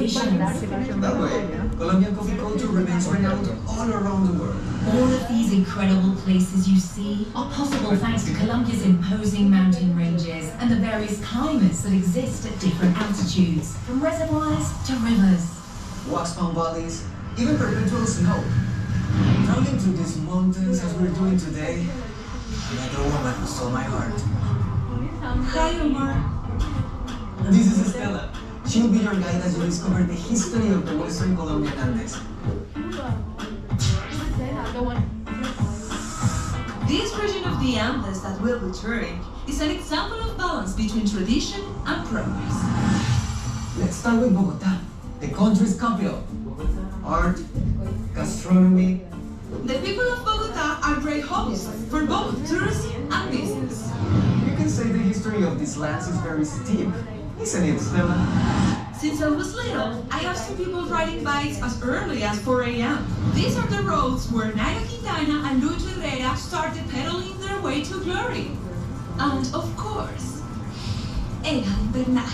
celebrations. That way, Colombian coffee culture remains renowned all around the world. All of these incredible places you see are possible thanks to Colombia's imposing mountain ranges and the various climates that exist at different altitudes, from reservoirs to rivers. Waxbound valleys, even perpetual snow. Traveling through these mountains as we're doing today, another woman who stole my heart. Hi, Omar. This is Estela. She'll be your guide as you discover the history of the Western Colombian Andes. This region of the Andes that we'll be touring is an example of balance between tradition and progress. Let's start with Bogota, the country's capital. Art, gastronomy. The people of Bogota are great hosts for both tourism and business. You can say the history of these lands is very steep, isn't it, Stella? Since I was little, I have seen people riding bikes as early as 4 a.m. These are the roads where Nairo Quintana and Luis Herrera started pedaling their way to glory. And of course, El Bernal.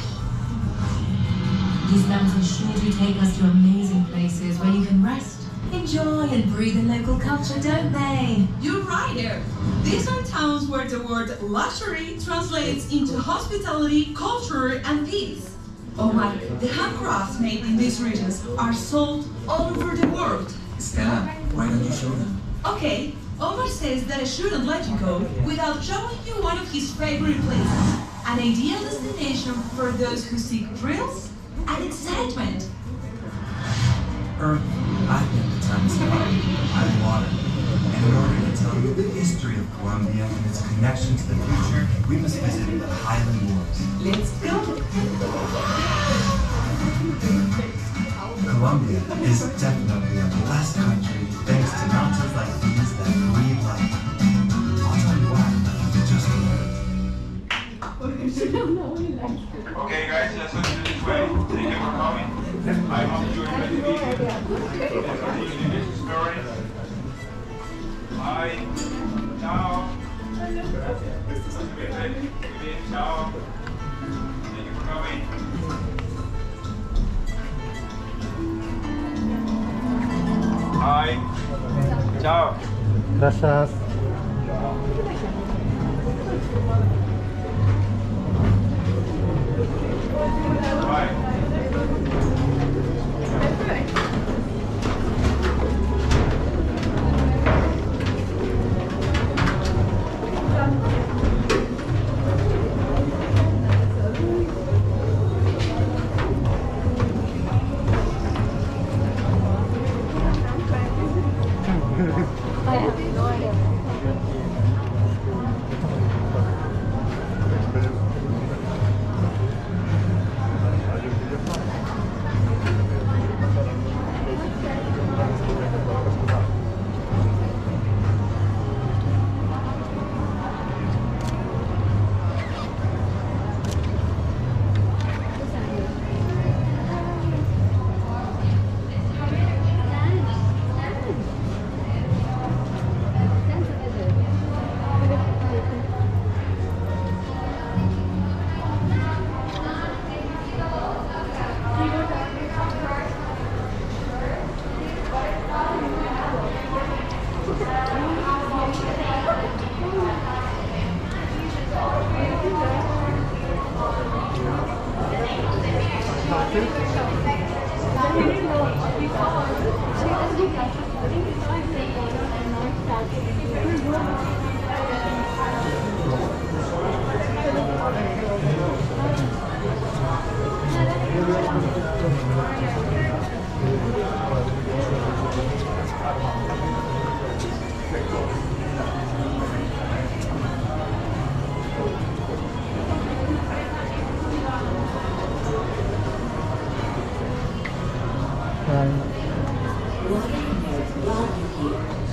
These mountains sure do take us to amazing places where you can rest, enjoy and breathe in local culture, don't they? You're right there. These are towns where the word luxury translates into hospitality, culture, and peace. Omar, the handcrafts made in these regions are sold all over the world. Stella, why don't you show them? Okay, Omar says that I shouldn't let you go without showing you one of his favorite places. An ideal destination for those who seek thrills and excitement. Earth, I've been to times I'm water. And in order to tell you the history of Colombia and its connection to the future, we must visit the Highland Wars. Let's go! Colombia is definitely a blessed country thanks to mountains like these that breathe life. I'll tell you why, just Okay guys, let's go this way. Thank you for coming. I hope you enjoyed the video. Let's continue this story. Bye. Ciao. Ciao. Thank you for coming. Bye. Ciao. Gracias. Bye.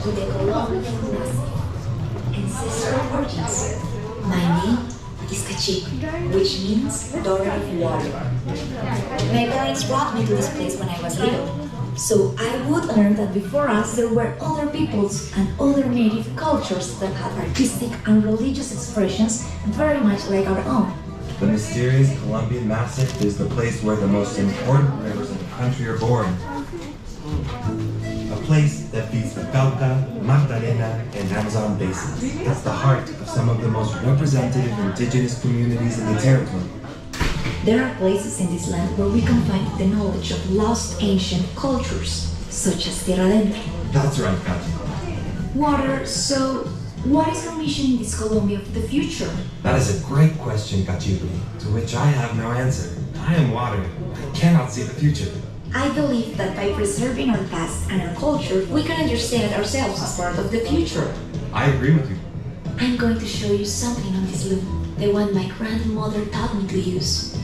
To the Colombian ancestral origins. My name is Kachik, which means daughter of water. My parents brought me to this place when I was little, so I would learn that before us there were other peoples and other native cultures that had artistic and religious expressions very much like our own. The mysterious Colombian Massif is the place where the most important rivers and country are born. A place that feeds the Cauca, Magdalena, and Amazon basins. It's the heart of some of the most representative indigenous communities in the territory. There are places in this land where we can find the knowledge of lost ancient cultures, such as Tierra Adentro. That's right, Katy. Water, so what is our mission in this Colombia of the future? That is a great question, Kachibli, to which I have no answer. I am water. I cannot see the future. I believe that by preserving our past and our culture, we can understand ourselves as part of the future. I agree with you. I'm going to show you something on this loom, the one my grandmother taught me to use.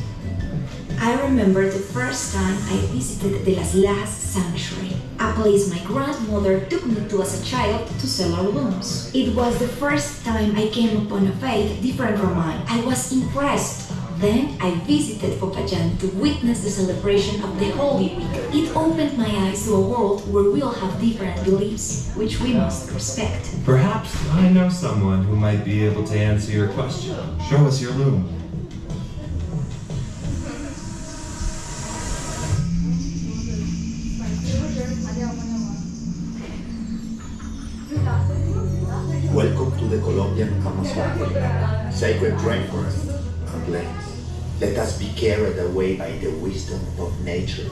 I remember the first time I visited the Las Lajas Sanctuary, a place my grandmother took me to as a child to sell our looms. It was the first time I came upon a faith different from mine. I was impressed. Then I visited Popayan to witness the celebration of the Holy Week. It opened my eyes to a world where we all have different beliefs, which we must respect. Perhaps I know someone who might be able to answer your question. Show us your loom. Welcome to the Colombian Amazon, sacred rainforest and plains. Let us be carried away by the wisdom of nature.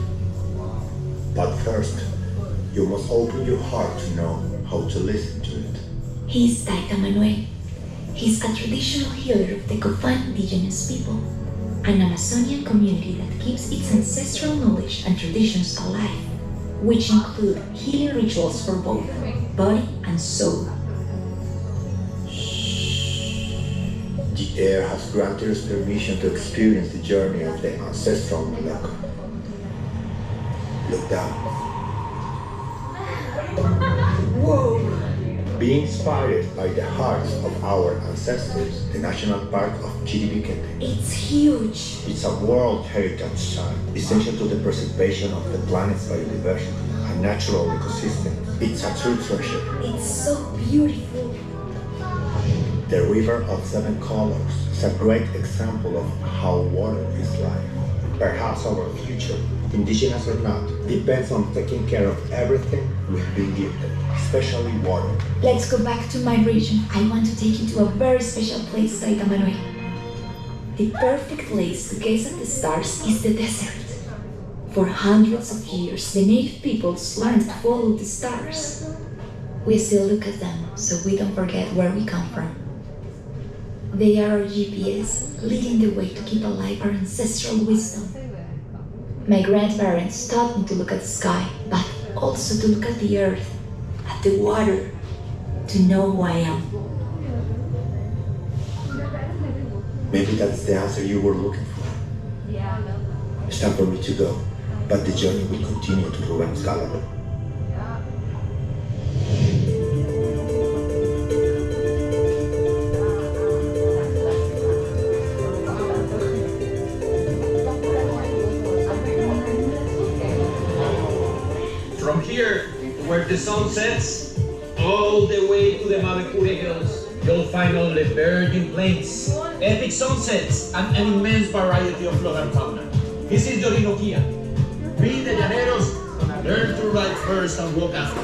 But first, you must open your heart to know how to listen to it. He is Taita Manuel. He's a traditional healer of the Cofan indigenous people, an Amazonian community that keeps its ancestral knowledge and traditions alive, which include healing rituals for both body and soul. The air has granted us permission to experience the journey of the ancestral Malacca. Look down. Whoa! Be inspired by the hearts of our ancestors, the National Park of Chiribiquete. It's huge. It's a World Heritage Site, essential to the preservation of the planet's biodiversity and natural ecosystem. It's a true treasure. It's so beautiful. The River of Seven Colors is a great example of how water is life. Perhaps our future, indigenous or not, depends on taking care of everything we've been gifted, especially water. Let's go back to my region. I want to take you to a very special place, Taita Manuel. The perfect place to gaze at the stars is the desert. For hundreds of years, the native peoples learned to follow the stars. We still look at them, so we don't forget where we come from. They are our GPS, leading the way to keep alive our ancestral wisdom. My grandparents taught me to look at the sky, but also to look at the earth, at the water, to know who I am. Maybe that's the answer you were looking for. It's time for me to go, but the journey will continue to Rubens Gallery. From here, where the sun sets, all the way to the Mavecure Hills, you'll find all the virgin plains, epic sunsets, and an immense variety of flora and fauna. This is the Orinoquia. We, the Llaneros, learn to ride first and walk after.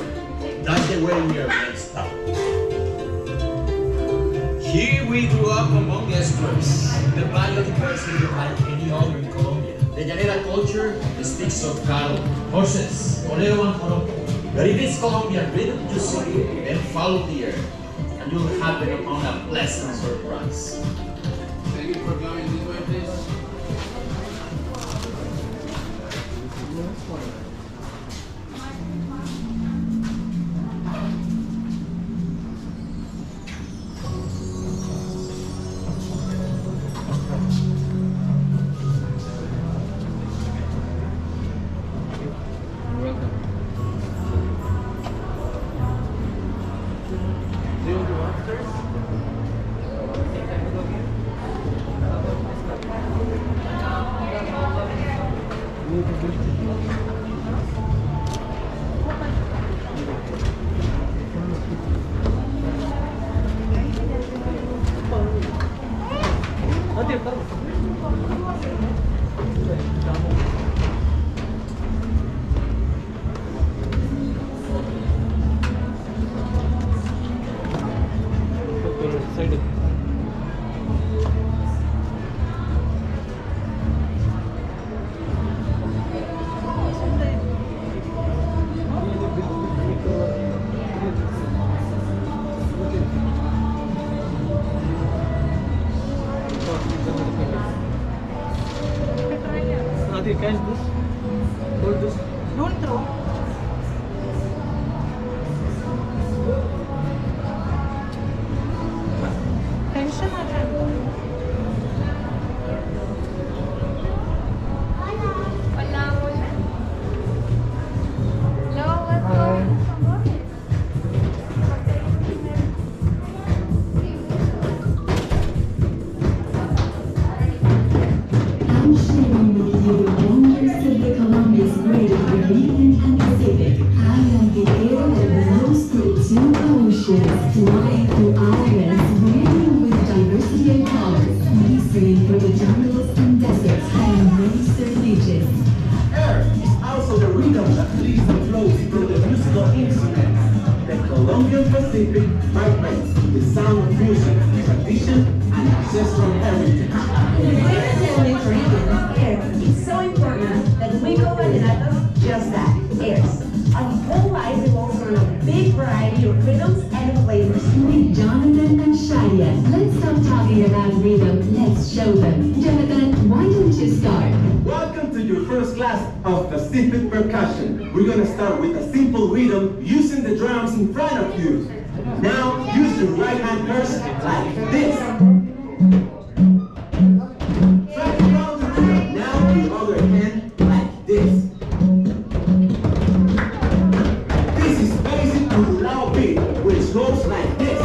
That's the way we are raised up. Here we grew up among estuaries, the biodiversity like any other in Colombia. The Llanera culture speaks of cattle, horses, bolero and joropo. But if it's Colombian rhythm to sing, then follow the earth, and you'll happen upon a pleasant surprise. Thank you for coming this way, please. I'm sharing with you the wonders of the Colombia's greater Caribbean and Pacific. I am the air that blows through two oceans, flying through islands, breathing with diversity and colors, listening for the jungles and deserts, and embrace their beaches. Air is also the rhythm that leads and flows through the musical instruments. The Colombian Pacific vibrates the sound of music, tradition, and ancestral heritage. It's so important that we go vallenatos just that, airs. Our whole life revolves around a big variety of rhythms and flavors. With Jonathan and Shadia, let's stop talking about rhythm, let's show them. Jonathan, why don't you start? Welcome to your first class of Pacific percussion. We're gonna start with a simple rhythm using the drums in front of you. Now use your right hand first like this. Try to round the rhythm. Now the other hand like this. This is basic to the loud beat, which goes like this.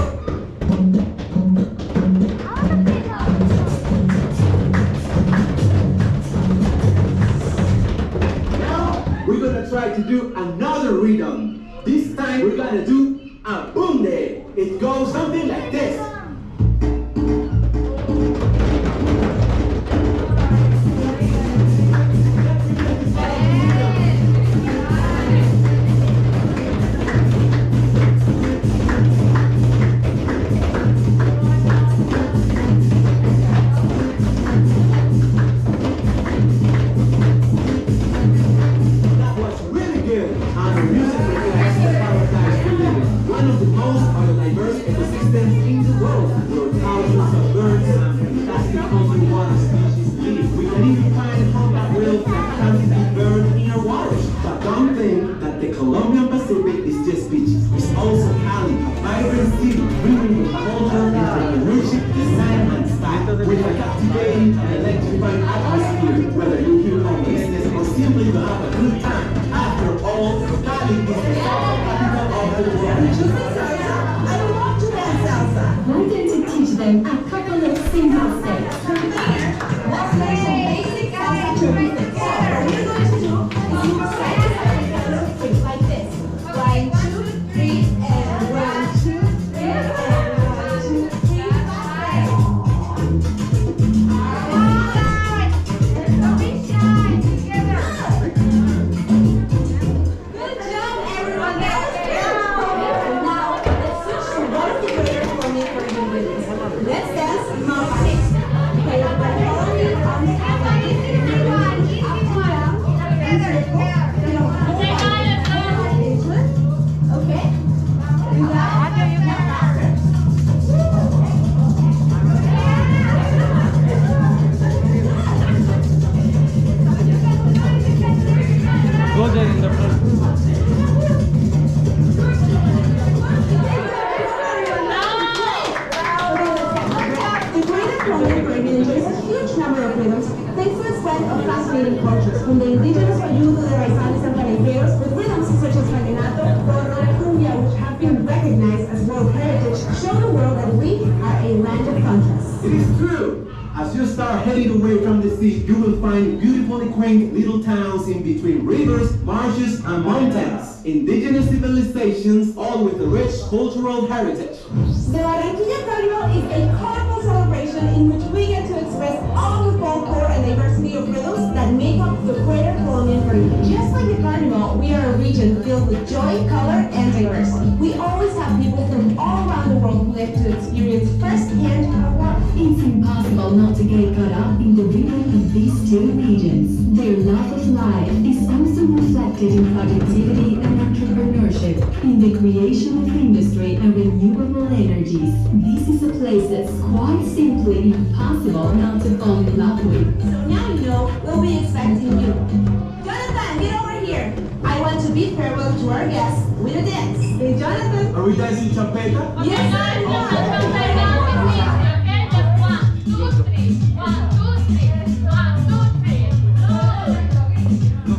We're gonna try to do another rhythm. This time we're gonna do a boom day. It goes something like this. That was really good. And the music reflects the paradise we live in. One of the most biodiverse ecosystems in the world, where thousands of birds and fantastic underwater species live. We can even find humpback whales that can't be burned in our waters. But don't think that the Colombian Pacific is just beaches. It's also Cali, a vibrant city, brimming with culture, entrepreneurship, design, and style. With a captivating and electrifying atmosphere, whether you're here on business or simply to have a good time. After all, Cali is the capital of the world. I love to dance salsa. Why don't you teach them a couple of simple steps? Let's make some basic salsa tricks. So what we're going to do is you will try to have things like this. 1, 2, 3, and 1, 2, 3, and 1, 2, 3, and good job, everyone. Now, let's switch to one of the greater Colombian Caribbean rhythms. Let's dance Mambo. Okay, everybody follow me on the camera. Up and down. In circle. You know, into it. Okay? Do that. Go there in the front. The greater Colombian Caribbean enjoys a huge number of rhythms thanks to its blend of fascinating cultures, from the indigenous Bayou to the Raizales and Palenqueros, with rhythms such as vallenato, porro, and cumbia, which have been recognized as World Heritage, show the world that we are a land of contrasts. It is true. As you start heading away from the sea, you will find beautifully quaint little towns in between rivers, marshes, and mountains. Indigenous civilizations, all with a rich cultural heritage. The Barranquilla Carnival is a colorful celebration in which we get to express all the folklore and diversity of rhythms that make up the greater Colombian Caribbean. Just like the Carnival, we are a region filled with joy, color, and diversity. We always have people from all around the world who live to experience firsthand our work. It's impossible not to get caught up in the rhythm of these two regions. Their love of life is also reflected in productivity and entrepreneurship, in the creation of industry and renewable energies. This is a place that's quite simply impossible not to fall in love with. So now you know we'll be expecting you. Jonathan, get over here. I want want to bid farewell to our guests with a dance. Hey, Jonathan. Are we dancing champeta? Yes, sir.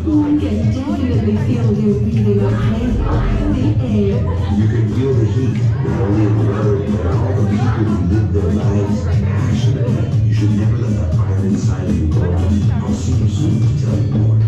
I can definitely feel you breathing a high in the air. You can feel the heat, not only in the weather, but all the people who live their lives passionately. You should never let that fire inside of you go out. I'll see you soon to tell you more.